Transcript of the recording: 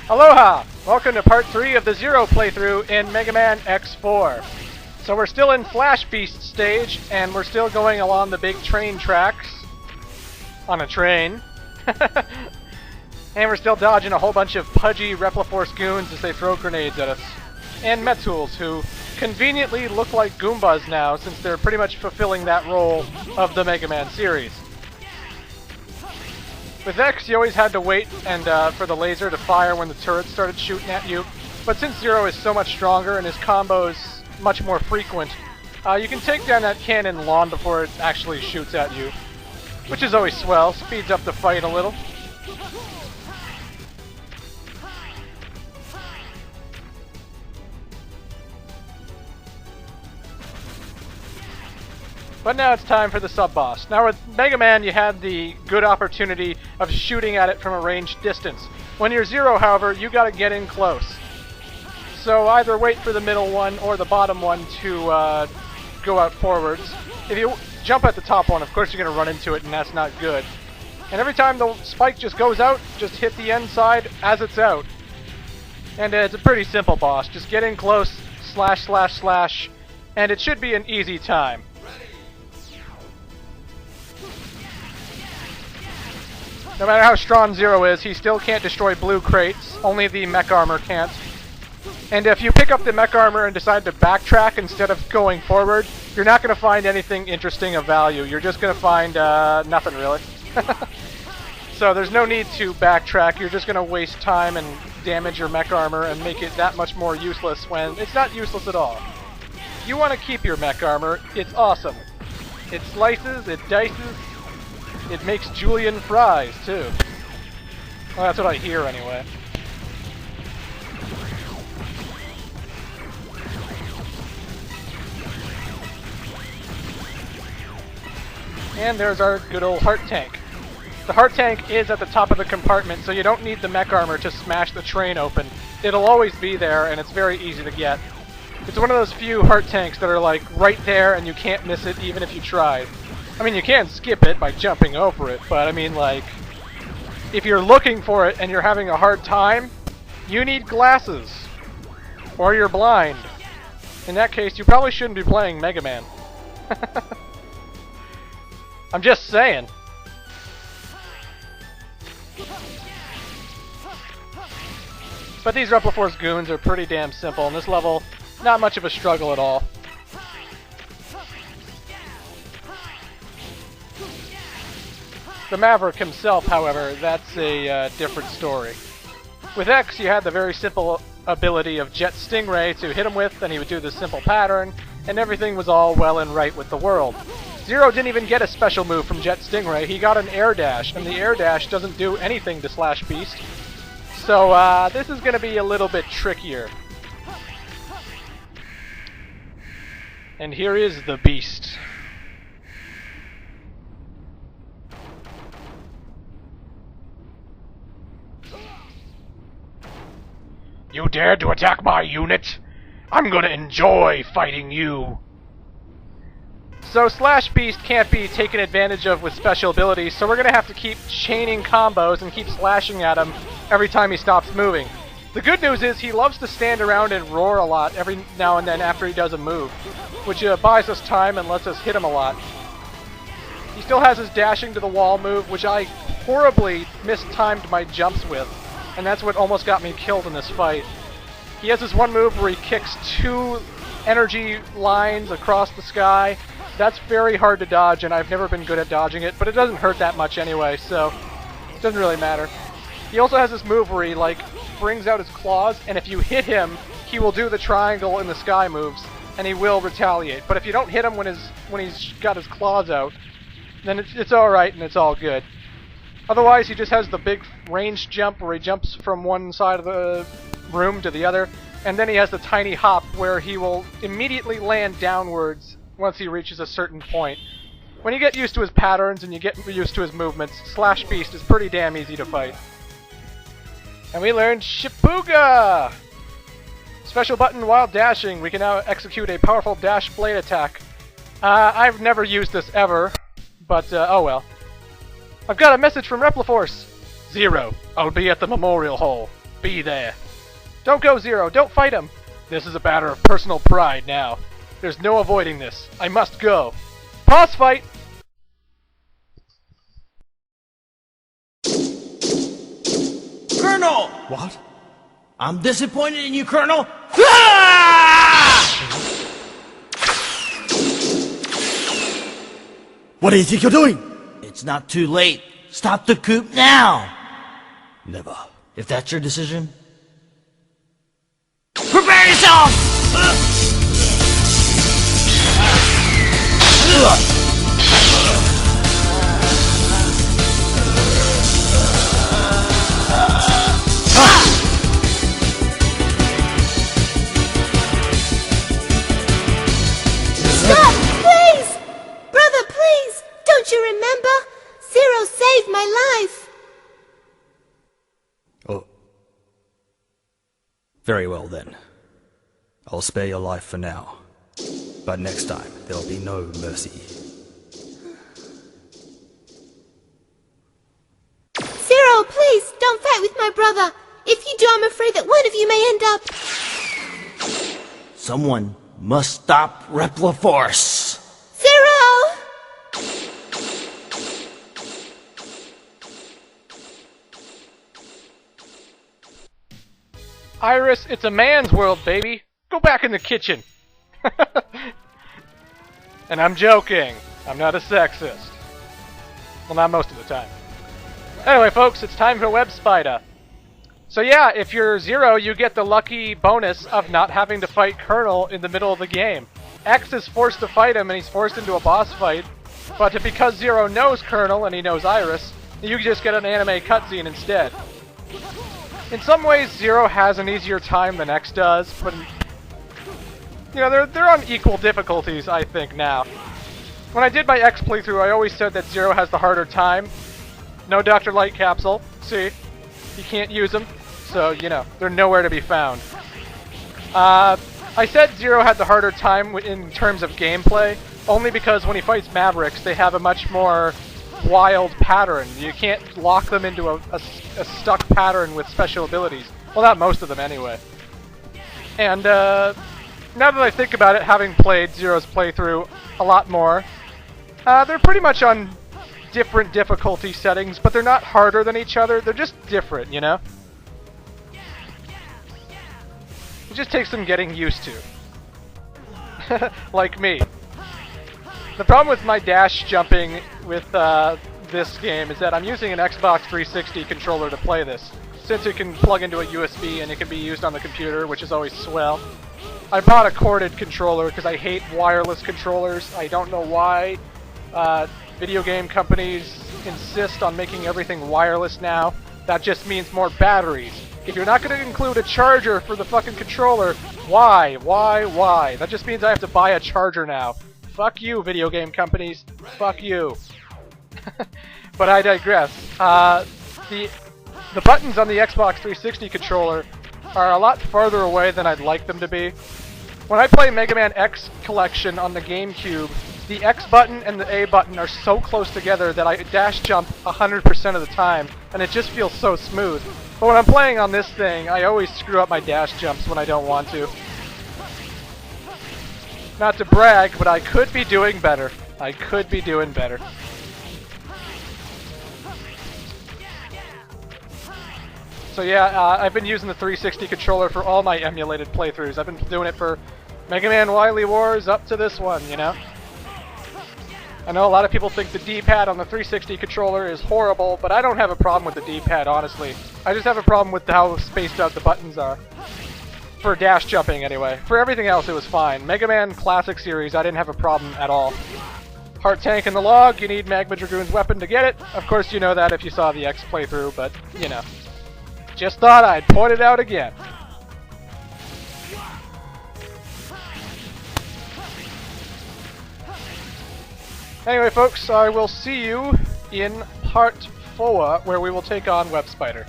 Aloha! Welcome to part 3 of the Zero playthrough in Mega Man X4. So we're still in Flash Beast stage, and we're still going along the big train tracks. On a train. And we're still dodging a whole bunch of pudgy Repliforce goons as they throw grenades at us. And Metzools, who conveniently look like Goombas now, since they're pretty much fulfilling that role of the Mega Man series. With X, you always had to wait for the laser to fire when the turrets started shooting at you, but since Zero is so much stronger and his combos much more frequent, you can take down that cannon long before it actually shoots at you, which is always swell, speeds up the fight a little. But now it's time for the sub-boss. Now with Mega Man, you had the good opportunity of shooting at it from a ranged distance. When you're Zero, however, you gotta get in close. So either wait for the middle one or the bottom one to go out forwards. If you jump at the top one, of course you're gonna run into it, and that's not good. And every time the spike just goes out, just hit the end side as it's out. And it's a pretty simple boss. Just get in close, slash, slash, slash, and it should be an easy time. No matter how strong Zero is, he still can't destroy blue crates. Only the mech armor can't. And if you pick up the mech armor and decide to backtrack instead of going forward, you're not going to find anything interesting of value. You're just going to find nothing, really. So there's no need to backtrack. You're just going to waste time and damage your mech armor and make it that much more useless when it's not useless at all. You want to keep your mech armor. It's awesome. It slices, it dices. It makes julienne fries, too. Well, that's what I hear, anyway. And there's our good old heart tank. The heart tank is at the top of the compartment, so you don't need the mech armor to smash the train open. It'll always be there, and it's very easy to get. It's one of those few heart tanks that are, like, right there, and you can't miss it even if you tried. I mean, you can skip it by jumping over it, but I mean, like, if you're looking for it and you're having a hard time, you need glasses. Or you're blind. In that case, you probably shouldn't be playing Mega Man. I'm just saying. But these Repliforce goons are pretty damn simple. In this level, not much of a struggle at all. The Maverick himself, however, that's a different story. With X, you had the very simple ability of Jet Stingray to hit him with, and he would do the simple pattern, and everything was all well and right with the world. Zero didn't even get a special move from Jet Stingray. He got an air dash, and the air dash doesn't do anything to Slash Beast. So this is going to be a little bit trickier. And here is the Beast. You dared to attack my unit? I'm gonna enjoy fighting you! So Slash Beast can't be taken advantage of with special abilities, so we're gonna have to keep chaining combos and keep slashing at him every time he stops moving. The good news is he loves to stand around and roar a lot every now and then after he does a move, which buys us time and lets us hit him a lot. He still has his dashing to the wall move, which I horribly mistimed my jumps with. And that's what almost got me killed in this fight. He has this one move where he kicks 2 energy lines across the sky. That's very hard to dodge, and I've never been good at dodging it, but it doesn't hurt that much anyway, so it doesn't really matter. He also has this move where he, like, brings out his claws, and if you hit him, he will do the triangle in the sky moves, and he will retaliate. But if you don't hit him when he's got his claws out, then it's alright and it's all good. Otherwise, he just has the big range jump where he jumps from one side of the room to the other, and then he has the tiny hop where he will immediately land downwards once he reaches a certain point. When you get used to his patterns and you get used to his movements, Slash Beast is pretty damn easy to fight. And we learned Shipuga! Special button while dashing. We can now execute a powerful dash blade attack. I've never used this ever, but oh well. I've got a message from Repliforce. Zero, I'll be at the memorial hall. be there. Don't go, Zero. Don't fight him. This is a matter of personal pride now. There's no avoiding this. I must go. Pause fight! Colonel! What? I'm disappointed in you, Colonel. Ah! What do you think you're doing? It's not too late. Stop the coup now! Never. If that's your decision, prepare yourself! Stop, please! Brother, please! Don't you remember? Zero saved my life! Oh. Very well then. I'll spare your life for now. But next time, there'll be no mercy. Zero, please, don't fight with my brother! If you do, I'm afraid that one of you may end up... Someone must stop Repliforce. Zero! Iris, it's a man's world, baby. Go back in the kitchen. And I'm joking. I'm not a sexist. Well, not most of the time. Anyway, folks, it's time for Web Spider. So yeah, if you're Zero, you get the lucky bonus of not having to fight Colonel in the middle of the game. X is forced to fight him, and he's forced into a boss fight. But because Zero knows Colonel and he knows Iris, you just get an anime cutscene instead. In some ways, Zero has an easier time than X does, but you know, they're on equal difficulties, I think, now. When I did my X playthrough, I always said that Zero has the harder time. No Dr. Light Capsule. See? You can't use them. So, you know, they're nowhere to be found. I said Zero had the harder time in terms of gameplay, only because when he fights Mavericks, they have a much more wild pattern. You can't lock them into a stuck pattern with special abilities. Well, not most of them, anyway. And, now that I think about it, having played Zero's playthrough a lot more, they're pretty much on different difficulty settings, but they're not harder than each other. They're just different, you know? It just takes some getting used to. Like me. The problem with my dash jumping with this game is that I'm using an Xbox 360 controller to play this, since it can plug into a USB and it can be used on the computer, which is always swell. I bought a corded controller because I hate wireless controllers. I don't know why video game companies insist on making everything wireless now. That just means more batteries. If you're not going to include a charger for the fucking controller, why? Why? That just means I have to buy a charger now. Fuck you, video game companies. Fuck you. But I digress. The buttons on the Xbox 360 controller are a lot farther away than I'd like them to be. When I play Mega Man X Collection on the GameCube, the X button and the A button are so close together that I dash jump 100% of the time, and it just feels so smooth. But when I'm playing on this thing, I always screw up my dash jumps when I don't want to. Not to brag, but I could be doing better. I could be doing better. So yeah, I've been using the 360 controller for all my emulated playthroughs. I've been doing it for Mega Man Wily Wars up to this one, you know? I know a lot of people think the D-pad on the 360 controller is horrible, but I don't have a problem with the D-pad, honestly. I just have a problem with how spaced out the buttons are. For dash jumping, anyway. For everything else, it was fine. Mega Man Classic Series, I didn't have a problem at all. Heart Tank in the log, you need Magma Dragoon's weapon to get it. Of course you know that if you saw the X playthrough, but, you know. Just thought I'd point it out again. Anyway, folks, I will see you in part 4, where we will take on Web Spider.